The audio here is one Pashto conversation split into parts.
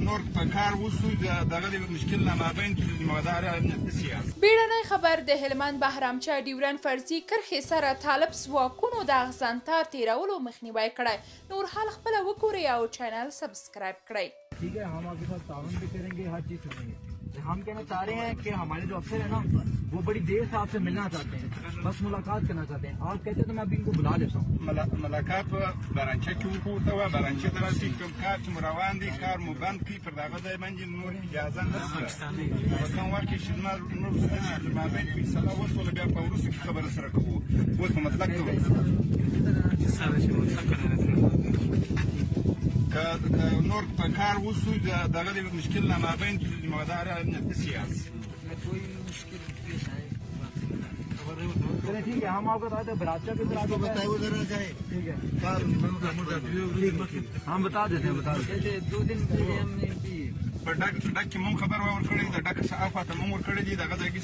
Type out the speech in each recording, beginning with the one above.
نور په کار وسو دغه د مشکل نه مابین کې د مدار امنیت سیاست بیړنی خبر د هلمند بهرامچه ډیورن فرضي کرښې سره طالب ځواکونو د اغزنتار تیرولو مخنیوی کړی. نور حال خپله وګورئ او چینل سبسکرایب کړئ. ٹھیک ہے ہم آپ کے ساتھ تعاون بھی کریں گے ہر چیز سنیں گے. ہم کہنا چاہ رہے ہیں کہ ہمارے جو افسر ہیں نا وہ بڑی دیر سے آپ سے ملنا چاہتے ہیں بس ملاقات کرنا چاہتے ہیں. آپ کہتے ہیں تو میں ابھی ان کو بلا لیتا ہوں. ملاقات بارانچه کې وکړو ته بارانچه ته راسي کوم کار چې روان دي کار مو بند کړي پر دغه ځای باندې نور اجازه نشته. کوم وخت چې نور مابین فیصله وشوله بیا په وروسته کې خبره سره کوو. اوس په مطلق ته نور په کار وسو دغه د مشکل نه مابین کې د مدار امنیت سیاست کوئی مشکل پیش آئے چلے ٹھیک ہے. ہم آپ کو بتاتے ہیں براچہ کے ٹھیک ہے ہم بتا دیتے ہیں 2 دن پہلے ہم نے په ډک کې مونږ خبر ورکړې د ډک شاوخوا ته مونږ ورکړې دي دغه ځای کې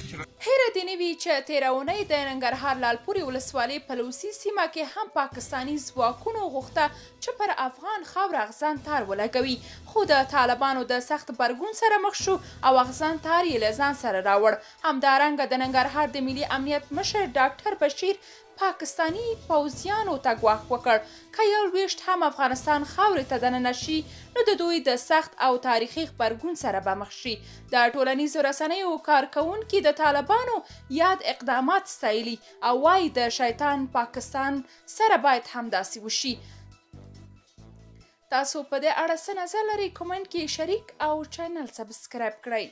هیره دې نه وي چې تېره اونۍ د ننګرهار لالپورې ولسوالۍ پلوسي سیمه کې هم پاکستاني ځواکونو غوښته چې پر افغان خاوره اغزنتار ولګوي، خو د طالبانو د سخت غبرګون سره مخ شو او اغزنتار یې له ځان سره راوړ. همدارنګه د ننګرهار د ملي امنیت مشر ډاکټر بشیر پاکستاني پوځیانو ته ګواښ وکړ که یو لویشت هم افغانستان خاورې ته دننه شي نو د دوی د سخت او تاریخي غبرګون سره به مخ شي. د ټولنیزو رسنیو کارکوونکي د طالبانو یاد اقدامات ستایلي او وایي د شیطان پاکستان سره باید همداسې وشي. تاسو په دې اړه څه نظر لرئ؟ کومنټ کې شریک او چینل سبسکرایب کړئ.